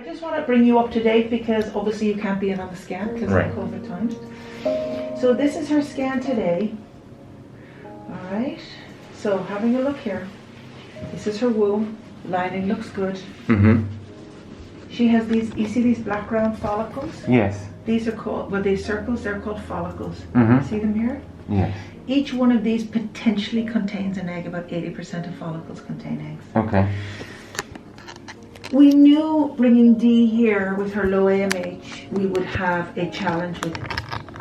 I just want to bring you up to date because obviously you can't be in on the scan because Right. of COVID times. So this is her scan today. All right. So having a look here. This is her womb. Lining looks good. Mm-hmm. She has these, you see these black round follicles? Yes. These are called, well, these circles, they're called follicles. Mm-hmm. See them here? Yes. Each one of these potentially contains an egg. About 80% of follicles contain eggs. Okay. We knew bringing Dee here with her low AMH, we would have a challenge with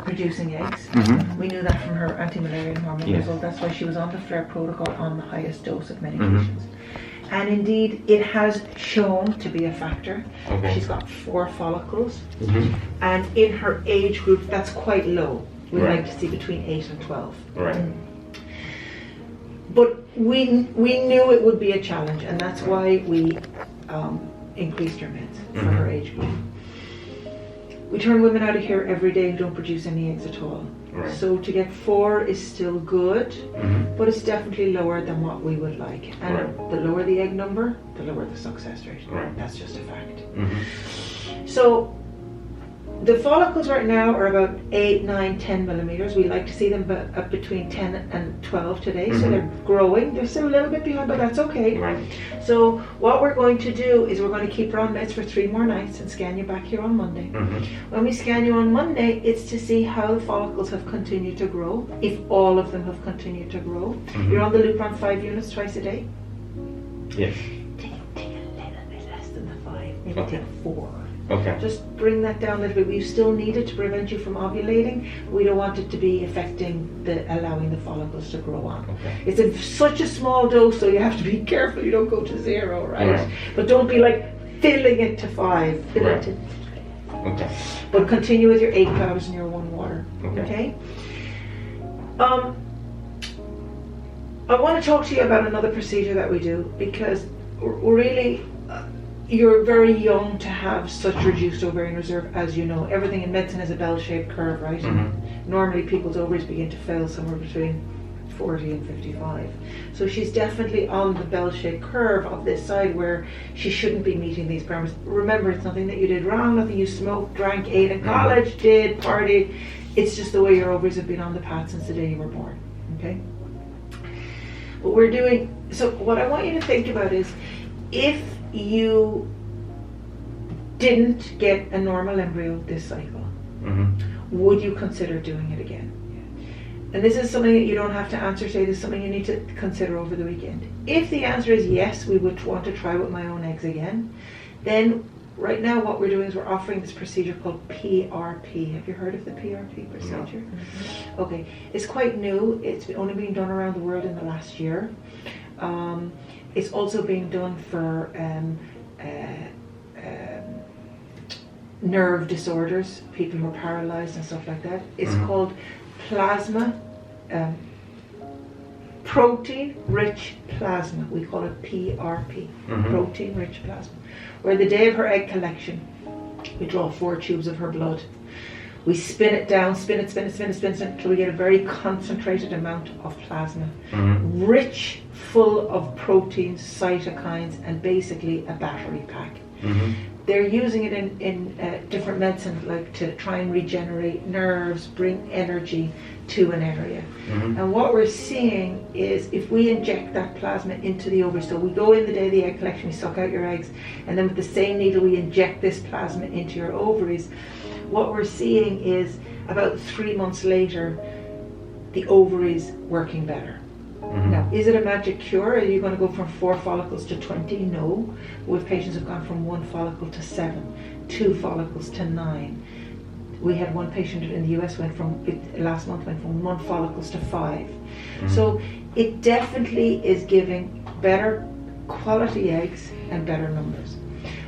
producing eggs. Mm-hmm. We knew that from her anti-malarial hormone Yes. result. That's why she was on the flare protocol on the highest dose of medications. And indeed, it has shown to be a factor. Okay. She's got 4 follicles. Mm-hmm. And in her age group, that's quite low. We Right. like to see between 8 and 12. Right. But we knew it would be a challenge, and that's why we increased her meds for her age group. We turn women out of here every day who don't produce any eggs at all. Right. So to get 4 is still good, Mm-hmm. but it's definitely lower than what we would like. And Right. the lower the egg number, the lower the success rate. Right. That's just a fact. Mm-hmm. So the follicles right now are about 8, 9, 10 millimeters. We like to see them up between 10 and 12 today. So Mhm. they're growing. They're still a little bit behind, but that's okay. Right. So what we're going to do is we're going to keep her on meds for 3 more nights and scan you back here on Monday. Mm-hmm. When we scan you on Monday, it's to see how the follicles have continued to grow, if all of them have continued to grow. Mhm. You're on the loop on 5 units twice a day. Yes. Take a little bit less than the 5, maybe Okay. take 4. Okay. Just bring that down a little bit. We still need it to prevent you from ovulating. We don't want it to be affecting allowing the follicles to grow on. Okay. It's such a small dose, so you have to be careful you don't go to 0, right? Right. But don't be like filling it to 5. Fill Right. it to, Okay. but continue with your 8 powders and your 1 water. Okay. Okay? I want to talk to you about another procedure that we do because really you're very young to have such reduced ovarian reserve, as you know. Everything in medicine is a bell-shaped curve, right? Mhm. Normally people's ovaries begin to fail somewhere between 40 and 55. So she's definitely on the bell-shaped curve of this side where she shouldn't be meeting these parameters. Remember, it's nothing that you did wrong, nothing you smoked, drank, ate in college, did, partied. It's just the way your ovaries have been on the path since the day you were born, okay? What we're doing, so what I want you to think about is, if you didn't get a normal embryo this cycle, Mm-hmm. would you consider doing it again? And this is something that you don't have to answer today. This is something you need to consider over the weekend. If the answer is yes, we would want to try with my own eggs again, then right now what we're doing is we're offering this procedure called PRP. Have you heard of the PRP procedure? No. Okay, it's quite new. It's only been done around the world in the last year. It's also being done for nerve disorders, people who are paralyzed and stuff like that. It's called plasma, protein-rich plasma. We call it PRP, protein-rich plasma. Where the day of her egg collection, we draw 4 tubes of her blood. We spin it down, spin it until we get a very concentrated amount of plasma. Mm-hmm. Rich, full of proteins, cytokines, and basically a battery pack. Mm-hmm. They're using it in different medicines, like to try and regenerate nerves, bring energy to an area. Mm-hmm. And what we're seeing is if we inject that plasma into the ovaries, so we go in the day of the egg collection, we suck out your eggs, and then with the same needle we inject this plasma into your ovaries, what we're seeing is about 3 months later, the ovaries working better. Mm-hmm. Now, is it a magic cure? Are you going to go from 4 follicles to 20? No. With patients who've gone from 1 follicle to 7, 2 follicles to 9. We had one patient in the US last month went from 1 follicles to 5. Mm-hmm. So it definitely is giving better quality eggs and better numbers.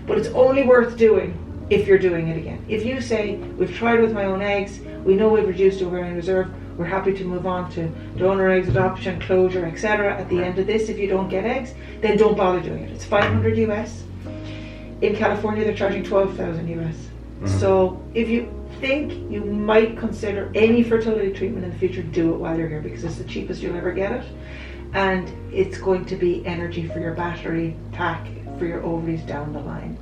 But it's only worth doing if you're doing it again. If you say, we've tried with my own eggs, we know we've reduced ovarian reserve, we're happy to move on to donor eggs, adoption, closure, etc. At the end of this, if you don't get eggs, then don't bother doing it. It's $500 US. In California, they're charging $12,000 US. Mm-hmm. So if you think you might consider any fertility treatment in the future, do it while you're here, because it's the cheapest you'll ever get it. And it's going to be energy for your battery pack for your ovaries down the line.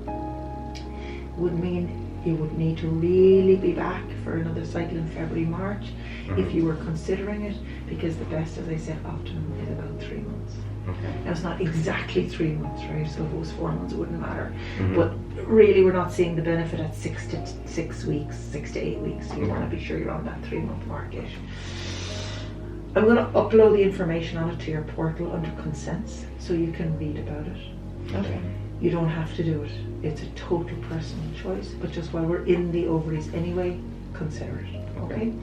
would mean you would need to really be back for another cycle in February, March, if you were considering it, because the best, as I said, optimum is about 3 months. Okay. Now it's not exactly 3 months, right? So if it was 4 months, it wouldn't matter. But really, we're not seeing the benefit at 6 to 6 weeks, 6 to 8 weeks. You want to be sure you're on that 3 month market. I'm going to upload the information on it to your portal under consents, so you can read about it. Okay. You don't have to do it. It's a total personal choice, but just while we're in the ovaries anyway, consider it, okay?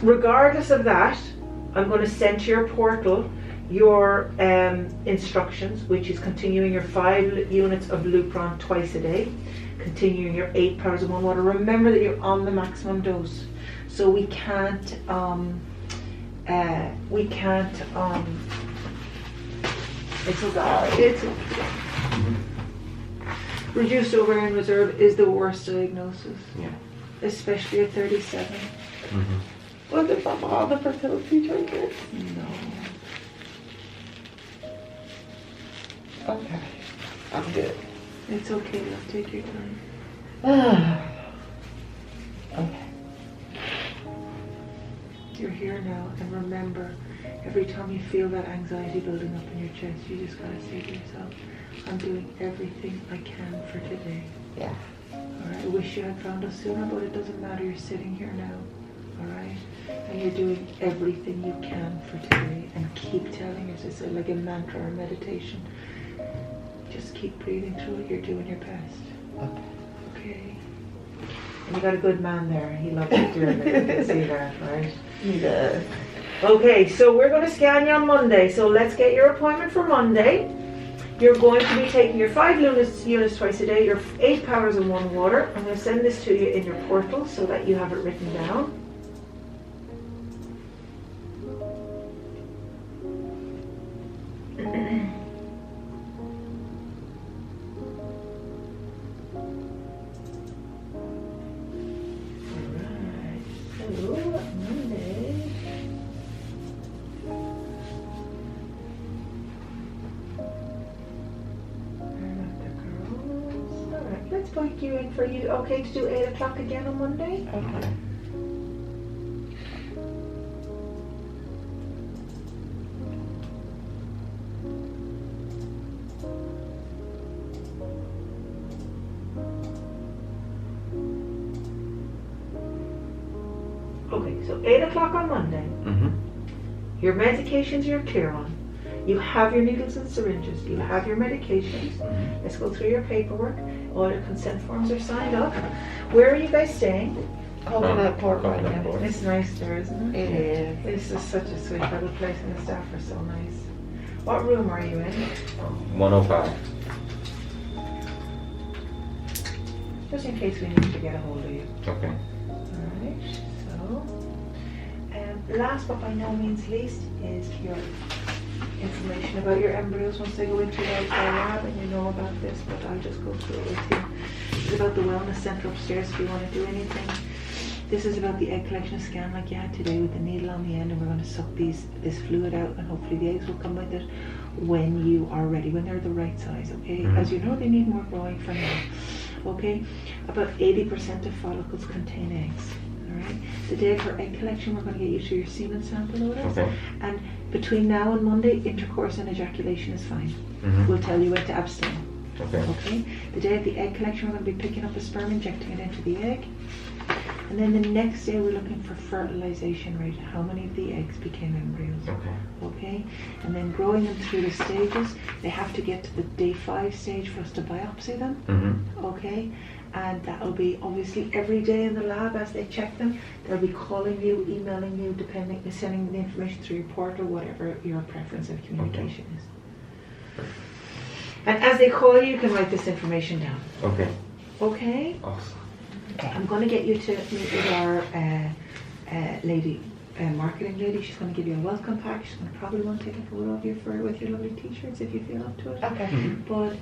Regardless of that, I'm going to send to your portal your instructions, which is continuing your 5 units of Lupron twice a day, continuing your 8 powers of one water. Remember that you're on the maximum dose, so we can't it's okay. Reduced ovarian reserve is the worst diagnosis, especially at 37. Was it from all the fertility treatments? No. Okay, I'm good. It's okay, love, take your time. Okay. You're here now, and remember, every time you feel that anxiety building up in your chest, you just gotta say to yourself, I'm doing everything I can for today. Yeah. Alright, I wish you had found us sooner, but it doesn't matter, you're sitting here now. Alright? And you're doing everything you can for today, and keep telling yourself, it's like a mantra or meditation. Just keep breathing through it, you're doing your best. Okay. Okay? And you got a good man there, he loves you dearly, you can see that, right? He does. Okay, so we're going to scan you on Monday, so let's get your appointment for Monday. You're going to be taking your 5 units twice a day, your 8 powers and 1 water. I'm going to send this to you in your portal so that you have it written down. Alright, so Monday. Let's book you in for you. Okay to do 8 o'clock again on Monday? Okay. Okay, so 8 o'clock on Monday. Your medications you're clear on. You have your needles and syringes. You have your medications. Let's go through your paperwork. All your consent forms are signed up. Where are you guys staying? Coconut Port right Coconut now. Port. It's nice there, isn't it? It is. This is such a sweet little place and the staff are so nice. What room are you in? 105. Just in case we need to get a hold of you. Okay. Alright, so last but by no means least is your information about your embryos once they go into the lab, and you know about this, but I'll just go through it with you. It's about the wellness center upstairs if you want to do anything. This is about the egg collection scan like you had today with the needle on the end, and we're going to suck this fluid out, and hopefully the eggs will come with it when you are ready, when they're the right size, okay? As you know, they need more growing for now, okay? About 80% of follicles contain eggs. Alright, the day of her egg collection, we're going to get you to your semen sample notice. Okay. And between now and Monday, intercourse and ejaculation is fine. We'll tell you when to abstain. Okay. Okay? The day of the egg collection, we're going to be picking up the sperm, injecting it into the egg. And then the next day, we're looking for fertilization rate. How many of the eggs became embryos? Okay. Okay? And then growing them through the stages, they have to get to the day 5 stage for us to biopsy them. Okay? And that'll be obviously every day in the lab as they check them. They'll be calling you, emailing you, sending the information through your portal, whatever your preference of communication is. And as they call you, you can write this information down. Okay. Okay? Awesome. I'm going to get you to meet with our marketing lady. She's going to give you a welcome pack. She's going to probably want to take a photo of you with your lovely t-shirts if you feel up to it. Okay. But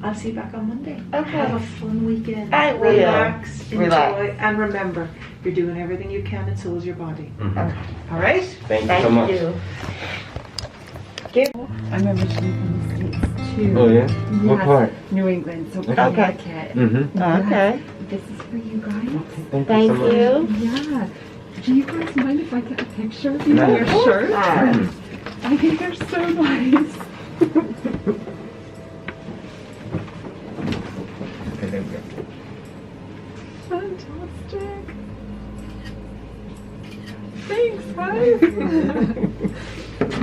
I'll see you back on Monday. Okay. Have a fun weekend. I will. Relax, enjoy, Relax. and remember, you're doing everything you can, and so is your body. Okay. All right? Thank you so much. you. I remember sleeping in the seats. too. Oh yeah? What Yes, part? New England, so Okay. Connecticut. Mm-hmm. Okay. This is for you guys. Thank Thank so much. you. Yeah. Do you guys mind if I get a picture of you No. in your shirt? Alright. I think they're so nice. Okay, there we go. Fantastic. Thanks, guys.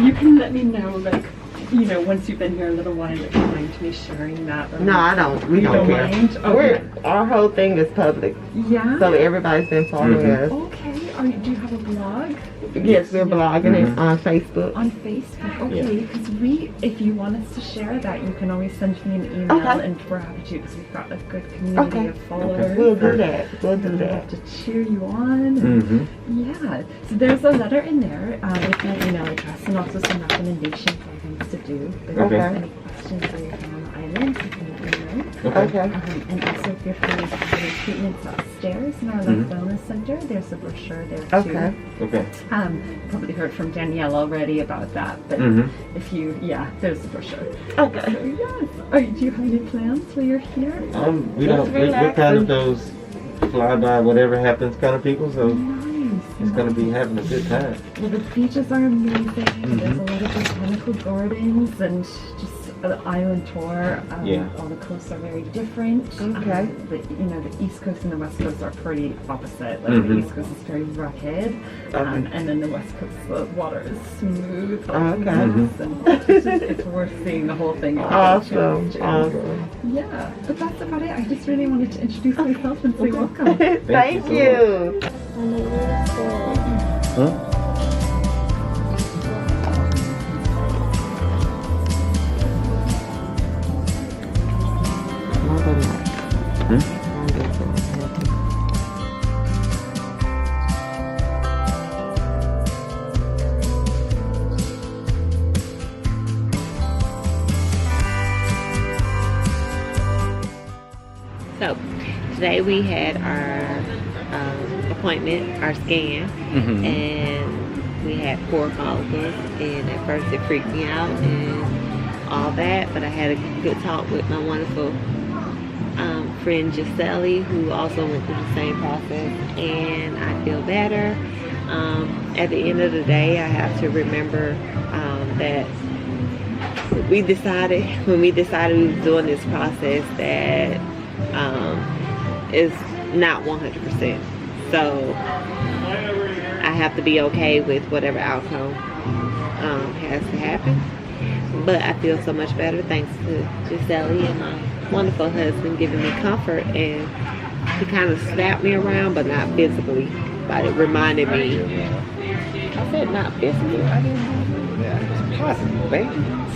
You can let me know, like, you know, once you've been here a little while, if you mind me sharing that. Or No, I don't. We You don't don't care. mind? Okay. Our whole thing is public, Yeah. so everybody's been following Mhm. us. Okay. Do you have a blog? Yes, we're blogging it Mhm. on Facebook. On Facebook, okay, because if you want us to share that, you can always send me an email Okay. and we're happy to, because we've got a good community Okay. of followers. We'll do that. We'll do We'd that. love to cheer you on. Mm-hmm. Yeah, so there's a letter in there with my email address and also some recommendations for things to do. If Okay. there's any questions while you're here on the island, you can let me know. Okay. Okay. And also if you're feeling any treatments upstairs in our Mhm. Life Wellness Center, there's a brochure there too. Okay. Okay. Probably heard from Danielle already about that, but Mm-hmm. if you, there's the brochure. Okay. So yes, do you have any plans while you're here? We Just don't. We're kind of those fly by whatever happens kind of people. So Nice. it's gonna be having a good time. Well, the beaches are amazing. Mhm. There's a lot of botanical gardens and just an island tour. Yeah. All the coasts are very different. Okay. The East Coast and the West Coast are pretty opposite. Like Mhm. the East Coast is very rugged, and then the West Coast, the water is smooth. Okay. And it's worth seeing the whole thing. Awesome. Awesome. Yeah, but that's about it. I just really wanted to introduce myself and say welcome. Thank so you. Huh? Hmm? So today we had our appointment, our scan, Mm-hmm. and we had 4 follicles. And at first it freaked me out and all that, but I had a good talk with my wonderful friend Gisele, who also went through the same process, and I feel better. At the end of the day, I have to remember that when we decided we was doing this process that is not 100%. So I have to be okay with whatever outcome has to happen. But I feel so much better thanks to Gisele and my wonderful husband giving me comfort, and he kind of slapped me around, but not physically. But it reminded me. I said not physically. I didn't know. It's possible, baby.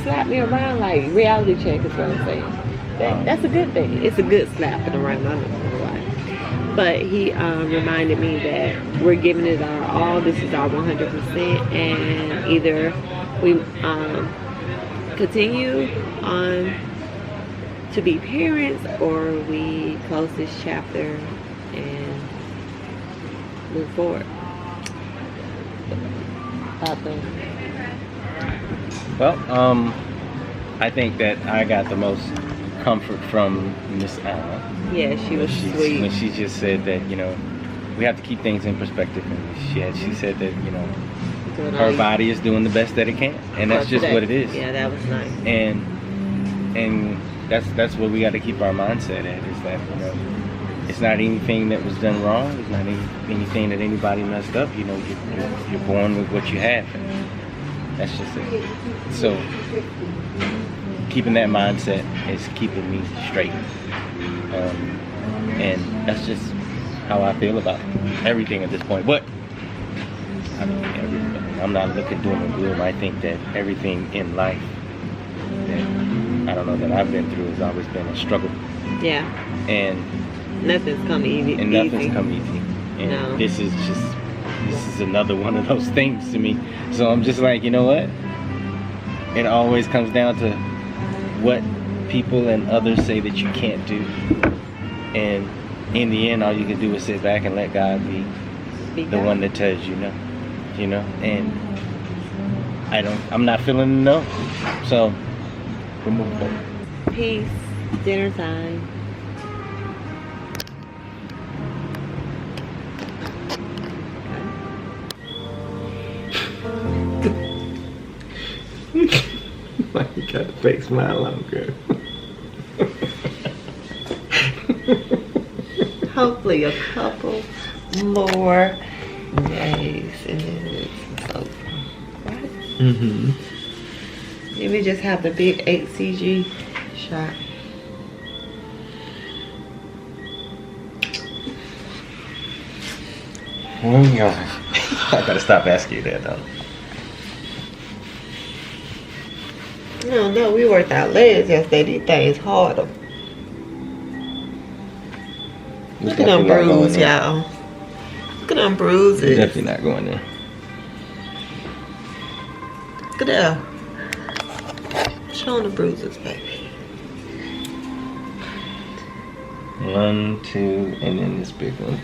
Slap me around like reality check is what I'm saying. That's a good thing. It's a good slapping around. I don't know why. But he reminded me that we're giving it our all. This is our 100%, and either we continue on to be parents, or we close this chapter and move forward. Well, I think that I got the most comfort from Miss Anna. Yeah, she was When sweet. she just said that, we have to keep things in perspective. And she said that, Doing all her these- body is doing the best that it can, and that's just today. what it is. Yeah, that was nice. And that's what we got to keep our mindset at, is that it's not anything that was done wrong. It's not anything that anybody messed up. You're born with what you have, and that's just it. So keeping that mindset is keeping me straight, and that's just how I feel about everything at this point. But I mean, I'm not looking doom and gloom. I think that everything in life that I've been through has always been a struggle, Yeah, and nothing's come easy. nothing's come easy. And No. this is another one of those things to me. So I'm just like, you know what? It always comes down to what people and others say that you can't do, and in the end, all you can do is sit back and let God be the one that tells you no. And I'm not feeling no. So Come on. Peace. Dinner time. Why you got a fake smile on, girl? Hopefully a couple more days and then it's over. Right? Mm-hmm. Maybe just have the big 8cg shot. Where we going? I gotta stop asking you that though. No, we worked our legs yesterday. These things harder. Look at them bruises, y'all. Look at them bruises. Definitely not going there. Look at that. Showing the bruises, baby. 1, 2, and then this big one.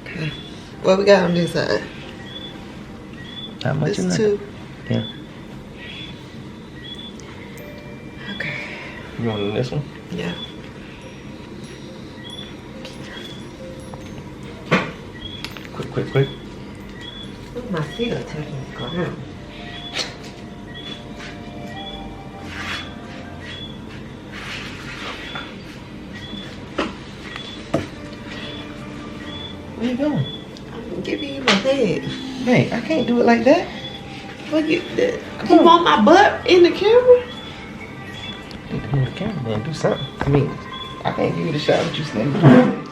Okay. What we got on this side? Not much in This there. 2. Yeah. Okay. You want this one? Yeah. Quick. Ooh, my feet are touching the ground. Where you going? I'm giving you my head. Hey, I can't do it like that. Look at that. You want my butt in the camera? I need to move the camera, man. Do something. I mean, I can't give you the shot with you standing.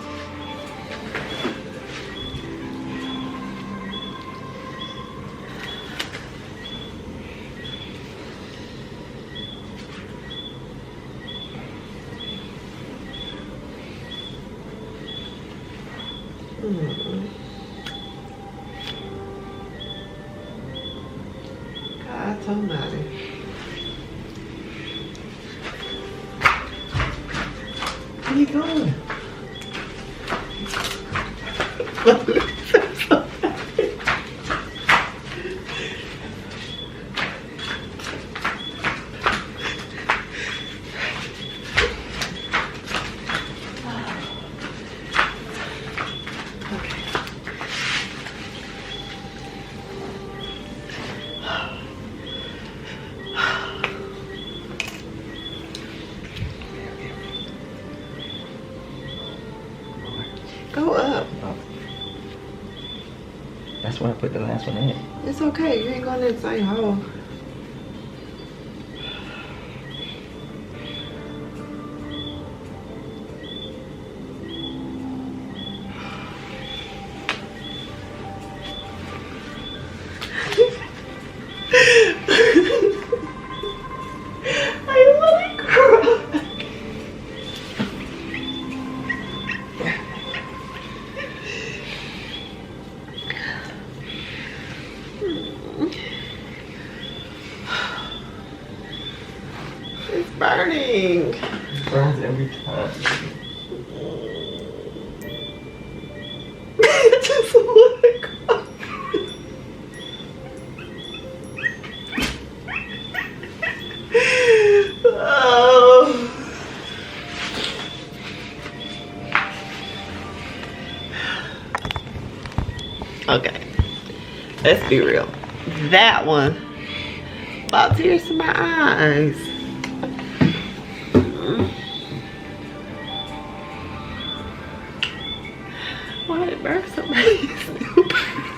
God almighty. Where you going? Go up. That's where I put the last one in. It's okay. You ain't going in the same hole. I want to cry. It's burning. It burns every time. I just want to cry. Oh. Okay, let's be real. That one brought tears to my eyes. Why did it burn so bad?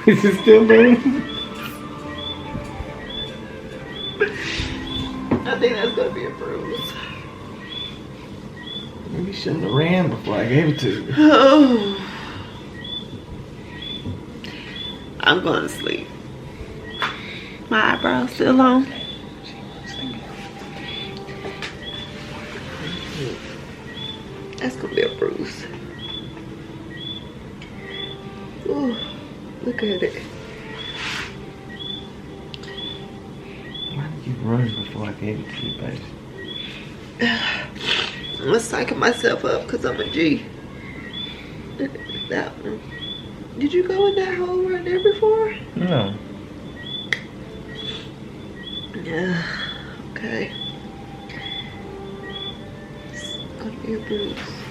Is it still burning? I think that's gonna be a bruise. Maybe you shouldn't have ran before I gave it to you. Oh. I'm going to sleep. My eyebrows still on. That's gonna be a bruise. Ooh, look at it. Why did you run before I gave it to you, baby? I'm psyching myself up because I'm a G. That one. Did you go in that hole right there before? No. Yeah. Okay. Go to your boots.